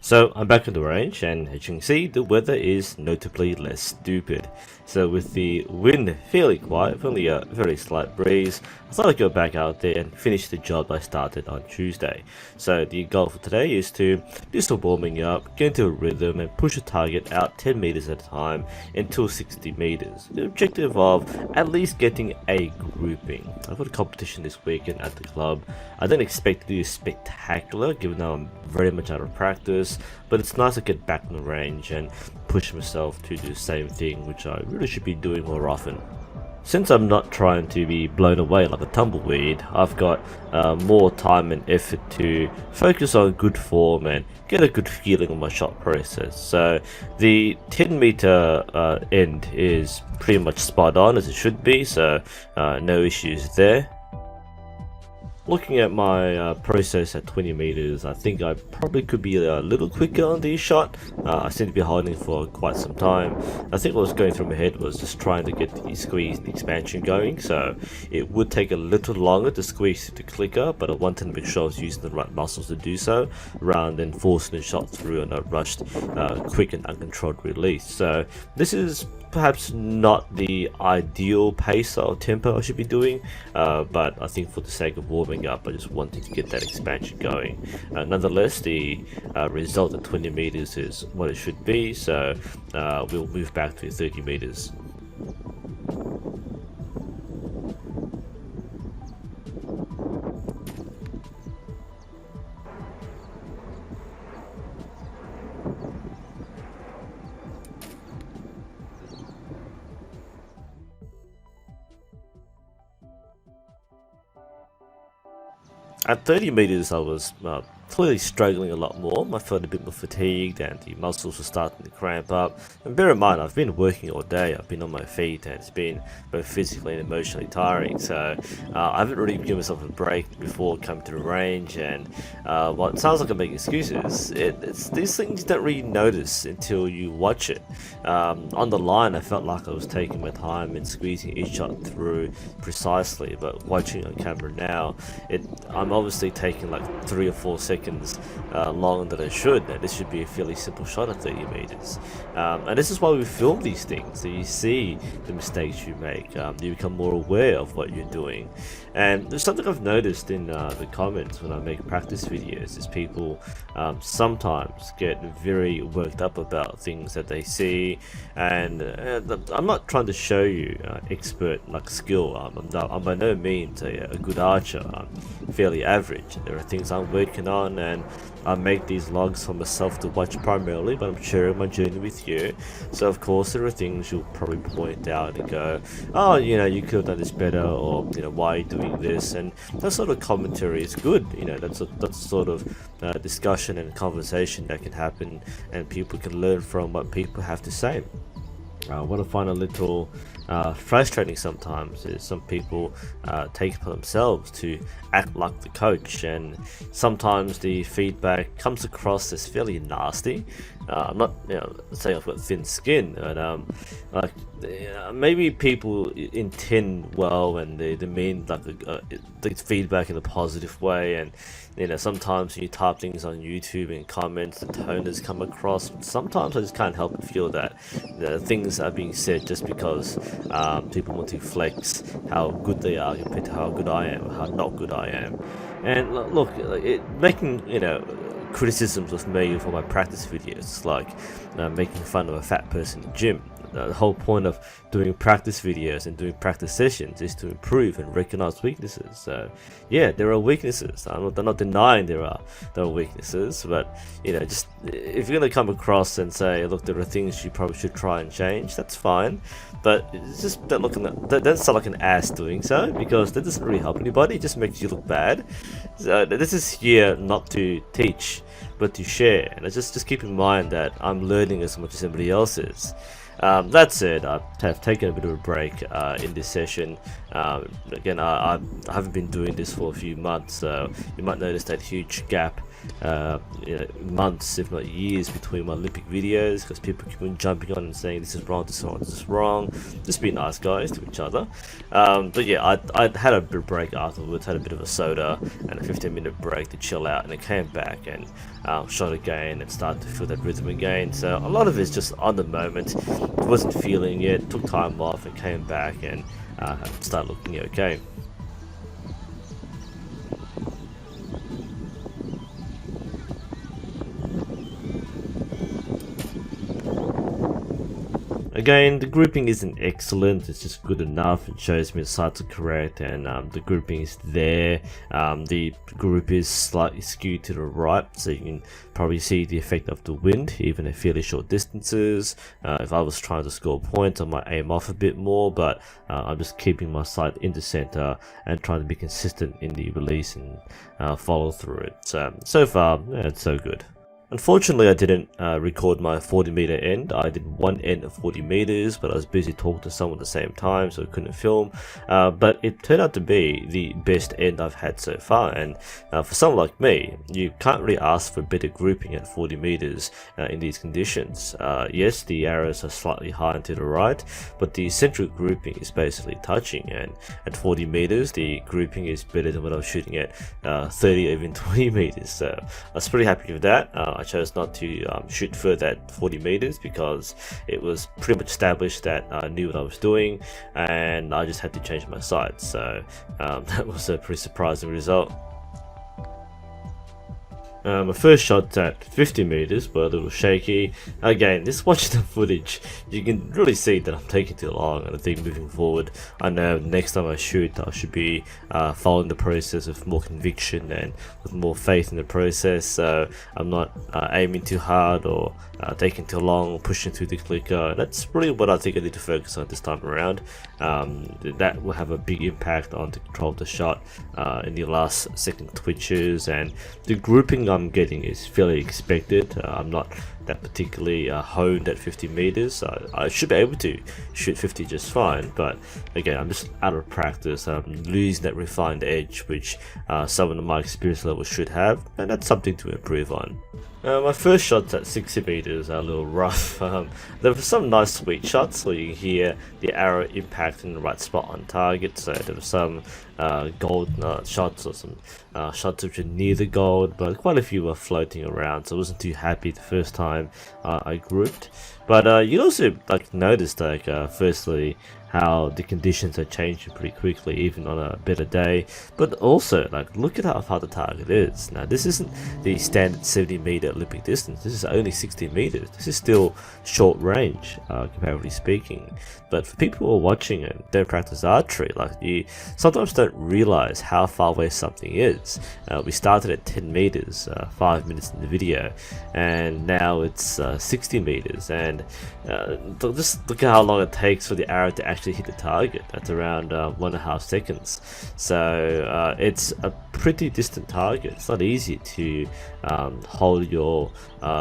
So I'm back on the range, and as you can see, the weather is notably less stupid. So with the wind fairly quiet, only a very slight breeze, I thought I'd go back out there and finish the job I started on Tuesday. So the goal for today is to do some warming up, get into a rhythm and push a target out 10 meters at a time until 60 meters. The objective of at least getting a grouping. I've got a competition this weekend at the club. I don't expect to do spectacular given that I'm very much out of practice, but it's nice to get back on the range and push myself to do the same thing, which I really should be doing more often. Since I'm not trying to be blown away like a tumbleweed, I've got more time and effort to focus on good form and get a good feeling on my shot process. So the 10 meter end is pretty much spot on as it should be, so no issues there. Looking at my process at 20 meters, I think I probably could be a little quicker on the shot. I seem to be holding for quite some time. I think what was going through my head was just trying to get the squeeze and expansion going, so it would take a little longer to squeeze the clicker, but I wanted to make sure I was using the right muscles to do so, rather than forcing the shot through in a rushed, quick and uncontrolled release. So this is perhaps not the ideal pace or tempo I should be doing, but I think for the sake of warming up, I just wanted to get that expansion going. Nonetheless, the result at 20 meters is what it should be, so we'll move back to 30 meters. At 30 meters, I was clearly struggling a lot more. I felt a bit more fatigued and the muscles were starting to cramp up. And bear in mind, I've been working all day, I've been on my feet, and it's been both physically and emotionally tiring. So I haven't really given myself a break before coming to the range. And while it sounds like I'm making excuses, it's these things you don't really notice until you watch it. On the line, I felt like I was taking my time and squeezing each shot through precisely, but watching on camera now, I'm obviously taking like 3 or 4 seconds longer than I should. Now, this should be a fairly simple shot at 30 meters, and this is why we film these things, so you see the mistakes you make. You become more aware of what you're doing. And there's something I've noticed in the comments when I make practice videos is people sometimes get very worked up about things that they see, and I'm not trying to show you expert like skill. I'm by no means a good archer. I'm fairly average. There are things I'm working on, and I make these logs for myself to watch primarily, but I'm sharing my journey with you. So of course there are things you'll probably point out and go, oh, you know, you could have done this better, or, you know, why are you doing this? And that sort of commentary is good. You know, that's sort of discussion and conversation that can happen, and people can learn from what people have to say. What I find a little frustrating sometimes is some people take it upon themselves to act like the coach, and sometimes the feedback comes across as fairly nasty. I'm not, you know, saying I've got thin skin, but maybe people intend well and they mean like the feedback in a positive way, and you know, sometimes when you type things on YouTube and comments, the tone has come across. Sometimes I just can't help but feel that things are being said just because people want to flex how good they are compared to how good I am, or how not good I am. And look, making, you know, criticisms of me for my practice videos, like making fun of a fat person in the gym. The whole point of doing practice videos and doing practice sessions is to improve and recognize weaknesses. So yeah, there are weaknesses. I'm not denying there are weaknesses, but you know, just if you're gonna come across and say, look, there are things you probably should try and change, that's fine, but just don't sound like an ass doing so, because that doesn't really help anybody. It just makes you look bad. So this is here not to teach, but to share, and just keep in mind that I'm learning as much as somebody else is. That said, I have taken a bit of a break in this session. Again, I haven't been doing this for a few months, so you might notice that huge gap months, if not years, between my Olympic videos, because people keep on jumping on and saying this is wrong, this is wrong, this is wrong. Just be nice guys to each other. But yeah, I had a bit of break afterwards, had a bit of a soda and a 15-minute break to chill out, and I came back and shot again and started to feel that rhythm again. So a lot of it's just on the moment. Wasn't feeling it, took time off and came back and started looking okay. Again, the grouping isn't excellent, it's just good enough. It shows me the sides are correct and the grouping is there. The group is slightly skewed to the right, so you can probably see the effect of the wind, even at fairly short distances. If I was trying to score points, I might aim off a bit more, but I'm just keeping my sight in the center and trying to be consistent in the release and follow through it. So far, yeah, it's so good. Unfortunately, I didn't record my 40-meter end. I did one end of 40 meters, but I was busy talking to someone at the same time, so I couldn't film. But it turned out to be the best end I've had so far, and for someone like me, you can't really ask for better grouping at 40 meters in these conditions. Yes, the arrows are slightly high and to the right, but the central grouping is basically touching, and at 40 meters, the grouping is better than what I was shooting at 30 or even 20 meters. So I was pretty happy with that. I chose not to shoot further at 40 meters because it was pretty much established that I knew what I was doing, and I just had to change my sights. So that was a pretty surprising result. My first shot's at 50 meters, but a little shaky. Again, just watching the footage, you can really see that I'm taking too long, and I think moving forward, I know next time I shoot, I should be following the process with more conviction and with more faith in the process. So I'm not aiming too hard or taking too long, pushing through the clicker. That's really what I think I need to focus on this time around. That will have a big impact on the control of the shot in the last second twitches, and the grouping I'm getting is fairly expected. I'm not that particularly honed at 50 meters. I should be able to shoot 50 just fine, but again, I'm just out of practice. I'm losing that refined edge which someone of my experience level should have, and that's something to improve on. My first shots at 60 meters are a little rough. There were some nice sweet shots where you can hear the arrow impact in the right spot on target, so there were some gold shots or some shots which are near the gold, but quite a few were floating around, so I wasn't too happy the first time I grouped. But you also notice firstly how the conditions are changing pretty quickly even on a better day, but also look at how far the target is. Now this isn't the standard 70-meter Olympic distance, this is only 60 meters. This is still short range comparatively speaking, but for people who are watching and don't practice archery, you sometimes don't realize how far away something is. We started at 10 meters 5 minutes in the video, and now it's 60 meters, and just look at how long it takes for the arrow to actually hit the target. That's around 1.5 seconds. So it's a pretty distant target. It's not easy to hold your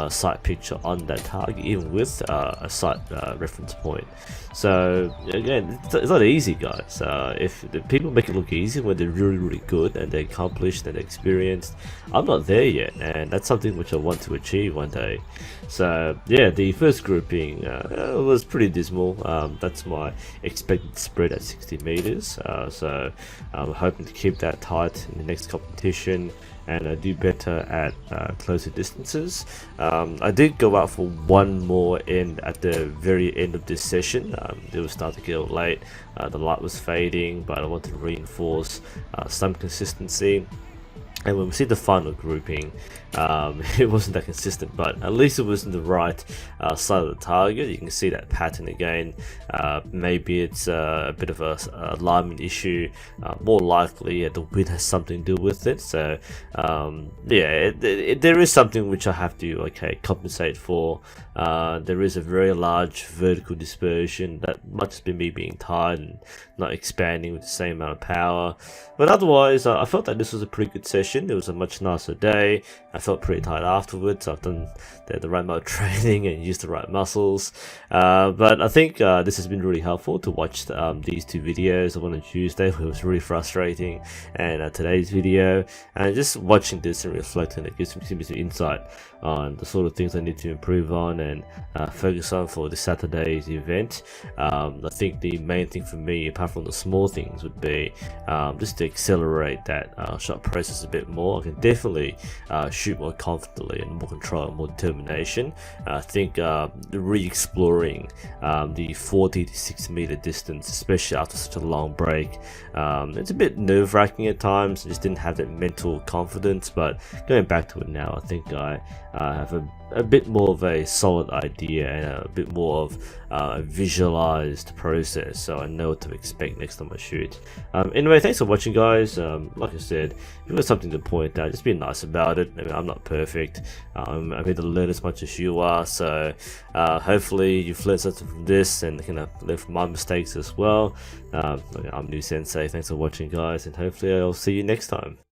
sight picture on that target, even with a sight reference point. So again, it's not easy, guys. If the people make it look easy when they're really good and they're accomplished and they're experienced, I'm not there yet, and that's something which I want to achieve one day. So yeah, the first grouping was pretty dismal. That's my expected spread at 60 meters. So I'm hoping to keep that tight in the next competition and do better at closer distances. I did go out for one more end at the very end of this session. It was starting to get a little late. The light was fading, but I wanted to reinforce some consistency. And when we see the final grouping, it wasn't that consistent, but at least it was in the right side of the target. You can see that pattern again. Maybe it's a bit of a alignment issue. More likely the wind has something to do with it. So yeah, there is something which I have to compensate for. There is a very large vertical dispersion that might just be me being tired and not expanding with the same amount of power. But otherwise, I felt that this was a pretty good session. condition. It was a much nicer day. I felt pretty tired afterwards. I've done the right amount of training and used the right muscles. But I think this has been really helpful to watch these two videos. The one on Tuesday it was really frustrating, and today's video, and just watching this and reflecting, it gives me some insight on the sort of things I need to improve on and focus on for this Saturday's event. I think the main thing for me, apart from the small things, would be just to accelerate that shot process a bit more. I can definitely shoot more confidently and more control and more determination. I think re-exploring the 40 to 60 meter distance, especially after such a long break, it's a bit nerve-wracking at times. I just didn't have that mental confidence, but going back to it now, I think I have a bit more of a solid idea and a bit more of a visualized process, so I know what to expect next time I shoot. Anyway, thanks for watching, guys. Like I said, if you've got something to point out, just be nice about it. I mean, I'm not perfect. I'm here to learn as much as you are, so hopefully you've learned something from this and learn from my mistakes as well. I'm NUSensei. Thanks for watching, guys, and hopefully I'll see you next time.